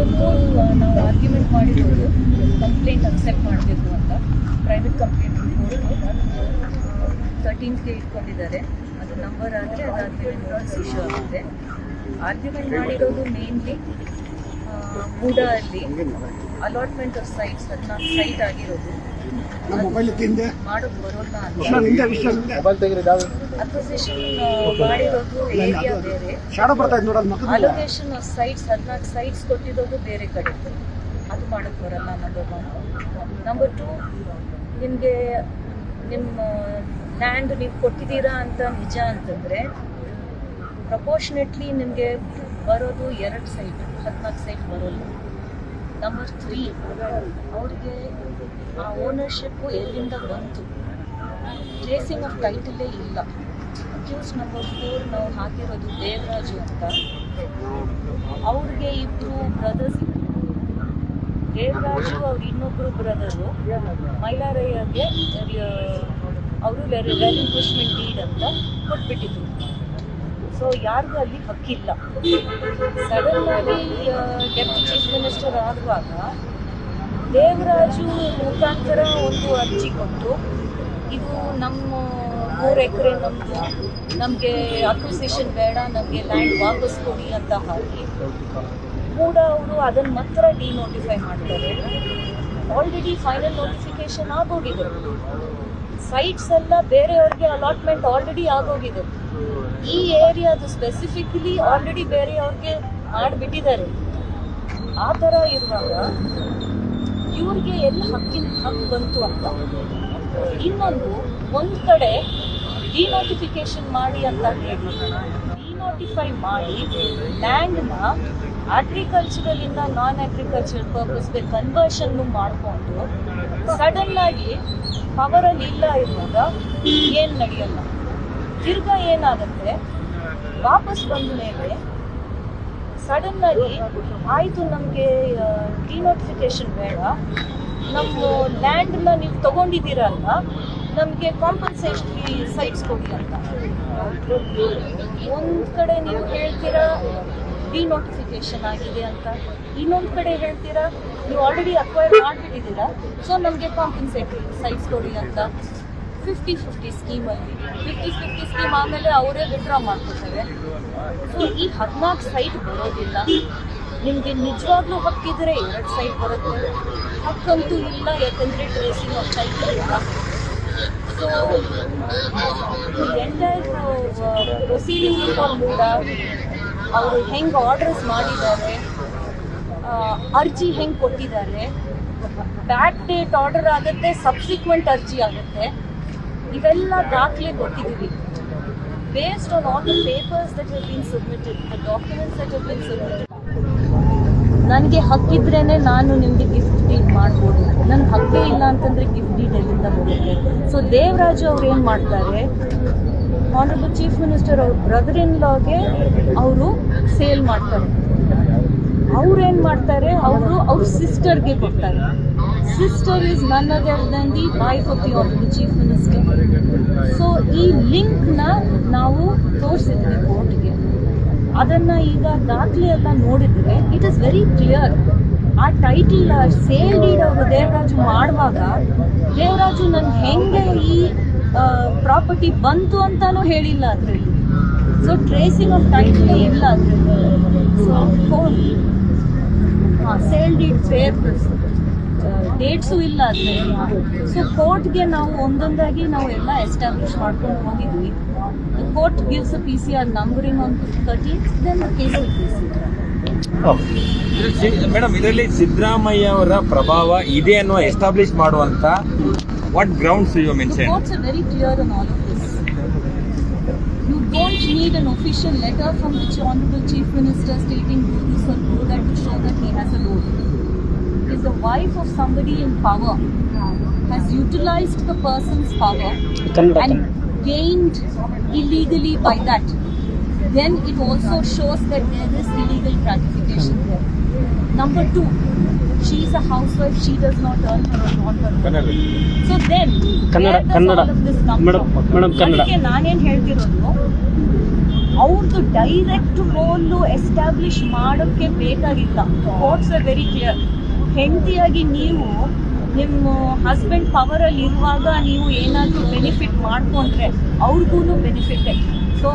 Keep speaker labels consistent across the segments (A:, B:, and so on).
A: ಇವತ್ತು ನಾವು ಆರ್ಗ್ಯುಮೆಂಟ್ ಮಾಡಿರೋದು ಕಂಪ್ಲೇಂಟ್ ಅಕ್ಸೆಪ್ಟ್ ಮಾಡಬೇಕು ಅಂತ. ಪ್ರೈವೇಟ್ ಕಂಪ್ಲೇಂಟ್ ಕೋರ್ಟು 13ಗೆ ಇಟ್ಕೊಂಡಿದ್ದಾರೆ. ಅದು ನಂಬರ್ ಆದರೆ ಅದಾದಮೇಲೆ ನೋಟಿಸ್ ಇಶ್ಯೂ ಆಗುತ್ತೆ. ಆರ್ಗ್ಯುಮೆಂಟ್ ಮಾಡಿರೋದು ಮೇನ್ಲಿ ಮೂಡಲ್ಲಿ ಅಲಾಟ್ಮೆಂಟ್ ಆಫ್ ಸೈಟ್ಸ್ 14 ಸೈಟ್ ಆಗಿರೋದು ಮಾಡೋದು ಬರೋಲ್ಲ ಅಂತ. ಅಕ್ವಿಸಿಷನ್ ಮಾಡಿರೋದು ಏರಿಯಾ ಬೇರೆ, ಅಲೋಕೇಶನ್ ಆಫ್ ಸೈಟ್ಸ್ 14 ಸೈಟ್ಸ್ ಕೊಟ್ಟಿರೋದು ಬೇರೆ ಕಡೆ, ಅದು ಮಾಡೋಕ್ಕೆ ಬರಲ್ಲ. ನಂಬರ್ 1. ನಂಬರ್ 2, ನಿಮಗೆ ನಿಮ್ಮ ಲ್ಯಾಂಡ್ ನೀವು ಕೊಟ್ಟಿದ್ದೀರಾ ಅಂತ ನಿಜ ಅಂತಂದರೆ ಪ್ರಪೋರ್ಷನೇಟ್ಲಿ ನಿಮಗೆ ಬರೋದು 2 ಸೈಟ್, 14 ಸೈಟ್ ಬರೋಲ್ಲ. ನಂಬರ್ 3, ಅವ್ರಿಗೆ ಆ ಓನರ್ಶಿಪ್ಪು ಎಲ್ಲಿಂದ ಬಂತು, ಟ್ರೇಸಿಂಗ್ ಆಫ್ ಟೈಟಲೇ ಇಲ್ಲ. ಅಕ್ಯೂಸ್ ನಂಬರ್ 4 ನಾವು ಹಾಕಿರೋದು ದೇವರಾಜು ಅಂತ. ಅವ್ರಿಗೆ 2 ಬ್ರದರ್ಸ್, ದೇವರಾಜು ಅವ್ರ ಇನ್ನೊಬ್ಬರು ಬ್ರದರು ಮೈಲಾರಯ್ಯಗೆ ಅವರು ರೆಲಿಂಕ್ವಿಶ್ಮೆಂಟ್ ಡೀಡ್ ಅಂತ ಕೊಟ್ಬಿಟ್ಟಿದ್ರು. ಸೊ ಯಾರಿಗೂ ಅಲ್ಲಿ ಹಕ್ಕಿಲ್ಲ. ಸಡನ್ನಾಗಿ ಡೆಪ್ಟಿ ಚೀಫ್ ಮಿನಿಸ್ಟರ್ ಆಗುವಾಗ ದೇವರಾಜು ಮುಖಾಂತರ ಒಂದು ಅರ್ಜಿ ಕೊಟ್ಟು ಇದು ನಮ್ಮ 3 ಎಕರೆ ನಮ್ಮದು, ನಮಗೆ ಅಕ್ವಿಸಿಷನ್ ಬೇಡ, ನಮಗೆ ಲ್ಯಾಂಡ್ ವಾಪಸ್ ಕೊಡಿ ಅಂತ ಹಾಕಿ ಕೂಡ ಅವರು ಅದನ್ನು ಮಾತ್ರ ಡಿನೋಟಿಫೈ ಮಾಡ್ತಾರೆ. ಆಲ್ರೆಡಿ ಫೈನಲ್ ನೋಟಿಫಿಕೇಶನ್ ಆಗೋಗಿದೆ. ಸೈಟ್ಸ್ ಎಲ್ಲ ಬೇರೆಯವ್ರಿಗೆ ಅಲಾಟ್ಮೆಂಟ್ ಆಲ್ರೆಡಿ ಆಗೋಗಿದೆ. ಈ ಏರಿಯಾದು ಸ್ಪೆಸಿಫಿಕಲಿ ಆಲ್ರೆಡಿ ಬೇರೆಯವ್ರಿಗೆ ಮಾಡಿಬಿಟ್ಟಿದ್ದಾರೆ. ಆ ಥರ ಇರುವಾಗ ಇವ್ರಿಗೆ ಎಲ್ಲಿ ಹಕ್ಕು ಬಂತು ಅಂತ. ಇನ್ನೊಂದು, ಒಂದು ಕಡೆ ಡಿನೋಟಿಫಿಕೇಶನ್ ಮಾಡಿ ಅಂತ ಹೇಳಿ ಡಿನೋಟಿಫೈ ಮಾಡಿ ಲ್ಯಾಂಡ್ನ ಅಗ್ರಿಕಲ್ಚರಲಿಂದ ನಾನ್ ಅಗ್ರಿಕಲ್ಚರಲ್ ಪರ್ಪಸ್ಗೆ ಕನ್ವರ್ಷನ್ನು ಮಾಡಿಕೊಂಡು ಸಡನ್ನಾಗಿ ಪವರಲ್ಲಿ ಇಲ್ಲ ಇರುವಾಗ ಏನು ನಡೆಯಲ್ಲ. ತಿರ್ಗಾ ಏನಾಗುತ್ತೆ, ವಾಪಸ್ ಬಂದ ಮೇಲೆ ಸಡನ್ನಾಗಿ ಆಯಿತು ನಮಗೆ ಡಿನೋಟಿಫಿಕೇಶನ್ ಬೇಡ, ನಮ್ಮ ಲ್ಯಾಂಡನ್ನ ನೀವು ತೊಗೊಂಡಿದ್ದೀರಲ್ಲ, ನಮಗೆ ಕಾಂಪನ್ಸೇಷನ್ ಸೈಟ್ಸ್ ಕೊಡಿ ಅಂತ. ಒಂದು ಕಡೆ ನೀವು ಹೇಳ್ತೀರಾ ಡಿನೋಟಿಫಿಕೇಶನ್ ಆಗಿದೆ ಅಂತ, ಇನ್ನೊಂದು ಕಡೆ ಹೇಳ್ತೀರಾ ನೀವು ಆಲ್ರೆಡಿ ಅಕ್ವೈರ್ ಮಾಡಿಬಿಟ್ಟಿದ್ದೀರಾ, ಸೊ ನಮಗೆ ಕಾಂಪನ್ಸೇಟರಿ ಸೈಟ್ಸ್ ಕೊಡಿ ಅಂತ. 50-50 ಸ್ಕೀಮಲ್ಲಿ 50-50 ಸ್ಕೀಮ್ ಆಮೇಲೆ ಅವರೇ ವಿಡ್ರಾ ಮಾಡ್ಕೊತಾರೆ. ಸೊ ಈ 14 ಸೈಟ್ ಬರೋದಿಲ್ಲ. ನಿಮಗೆ ನಿಜವಾಗ್ಲೂ ಹಕ್ಕಿದ್ರೆ 2 ಸೈಟ್ ಬರುತ್ತೆ, ಹಕ್ಕಂತೂ ಇಲ್ಲ, ಯಾಕಂದರೆ ಟ್ರೇಸಿಂಗ್ ಆಫ್ ಸೈಟ್ ಇಲ್ಲ. ಸೊ ಎಂಟೈರ್ ಪ್ರೊಸೀಡಿಂಗ್ ಕೂಡ ಅವರು ಹೆಂಗೆ ಆರ್ಡರ್ಸ್ ಮಾಡಿದ್ದಾರೆ, ಅರ್ಜಿ ಹೆಂಗೆ ಕೊಟ್ಟಿದ್ದಾರೆ, ಬ್ಯಾಕ್ ಡೇಟ್ ಆರ್ಡರ್ ಆಗುತ್ತೆ, ಸಬ್ಸಿಕ್ವೆಂಟ್ ಅರ್ಜಿ ಆಗುತ್ತೆ, ಇವೆಲ್ಲ ದಾಖಲೆ ಕೊಟ್ಟಿದ್ದೀವಿ. Based on all the papers that have been submitted, the documents that have been submitted. ನನಗೆ ಹಕ್ಕಿದ್ರೇ ನಾನು ನಿಮಗೆ ಗಿಫ್ಟ್ ಡೀಡ್ ಮಾಡ್ಬೋದು, ನನ್ನ ಹಕ್ಕೇ ಇಲ್ಲ ಅಂತಂದರೆ ಗಿಫ್ಟ್ ಡೀಡ್ ಎಲ್ಲಿಂದ ಬರುತ್ತೆ. ಸೊ ದೇವರಾಜು ಅವ್ರು ಏನು ಮಾಡ್ತಾರೆ, ಆನರಬಲ್ ಚೀಫ್ ಮಿನಿಸ್ಟರ್ ಅವ್ರ ಬ್ರದರ್ ಇನ್ ಲಾಗೆ ಅವರು ಸೇಲ್ ಮಾಡ್ತಾರೆ. ಅವ್ರೇನು ಮಾಡ್ತಾರೆ, ಅವ್ರ ಸಿಸ್ಟರ್ಗೆ ಕೊಡ್ತಾರೆ. Sister is none other than the wife of the honourable chief minister. So ಈ ಲಿಂಕ್ನ ನಾವು ತೋರಿಸಿದ್ವಿ ಕೋರ್ಟ್ಗೆ. ಅದನ್ನು ಈಗ ದಾಖಲೆ ಎಲ್ಲ ನೋಡಿದರೆ ಇಟ್ ಇಸ್ ವೆರಿ ಕ್ಲಿಯರ್. ಆ ಟೈಟಲ್ ಸೇಲ್ ಡೀಡ್ ಅವರು ದೇವರಾಜು ಮಾಡುವಾಗ ದೇವರಾಜು ನನ್ಗೆ ಹೆಂಗೆ ಈ ಪ್ರಾಪರ್ಟಿ ಬಂತು ಅಂತಾನೂ ಹೇಳಿಲ್ಲ ಅದರಲ್ಲಿ. ಸೊ ಟ್ರೇಸಿಂಗ್ ಆಫ್ ಟೈಟಲ್ ಇಲ್ಲ ಅದರಲ್ಲಿ. So sale deed papers dates ಇಲ್ಲ ಅದರಲ್ಲಿ. ಸೊ ಕೋರ್ಟ್ಗೆ ನಾವು ಒಂದೊಂದಾಗಿ ನಾವು ಎಲ್ಲ ಎಸ್ಟಾಬ್ಲಿಷ್ ಮಾಡ್ಕೊಂಡು ಹೋಗಿದ್ವಿ. The court gives a PCR numbering on 13th, then the case will proceed.
B: Madam, ಇದರಲ್ಲಿ ಸಿದ್ದರಾಮಯ್ಯ ಅವರ ಪ್ರಭಾವ ಇದೆ ಅನ್ನೋ ಎಸ್ಟಾಬ್ಲಿಷ್ ಮಾಡುವಂತ what grounds you mention?
A: The courts are very clear on all of this. You don't need an official letter from the Honorable Chief Minister stating do this or do that to show that he has a load. He is the wife of somebody in power, has utilized the person's power and gained illegally by that. Then it also shows that there is illegal gratification there. Number 2, she is a housewife, she does not earn her own on her own. So then, where does all of this come from?
C: Madam,
A: ಅದಕ್ಕೆ ನಾನೇನು ಹೇಳ್ತಿರೋದು, ಅವ್ರದ್ದು direct roll establish ಮಾಡೋಕ್ಕೆ ಬೇಕಾಗಿಲ್ಲ. Courts are very clear. ಹೆಂಡತಿಯಾಗಿ ನೀವು ನಿಮ್ಮ husband ಪವರಲ್ಲಿ ಇರುವಾಗ ನೀವು ಏನಾದರೂ ಬೆನಿಫಿಟ್ ಮಾಡಿಕೊಂಡ್ರೆ ಅವ್ರಿಗೂ ಬೆನಿಫಿಟ್ಟೆ. ಸೊ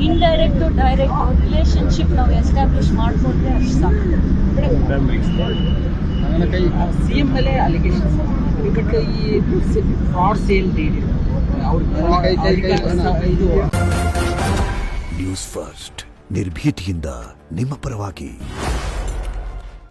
A: ಇಂಡೈರೆಕ್ಟು ಡೈರೆಕ್ಟ್ ರಿಲೇಷನ್ಶಿಪ್ ನಾವು ಎಸ್ಟಾಬ್ಲಿಷ್ ಮಾಡಿಕೊಂಡ್ರೆ ಅಷ್ಟು ಸಾಕು.
C: ಸಿಎಂ ಮೇಲೆ ಅಲಿಗೇಷನ್ಸ್ ಬಟ್ ಈ ಫ್ರಾಡ್ಸ್ ಏನು ಇದು
D: ನ್ಯೂಸ್ ಫಸ್ಟ್ ನಿರ್ಭೀತಿಯಿಂದ ನಿಮ್ಮ ಪರವಾಗಿ.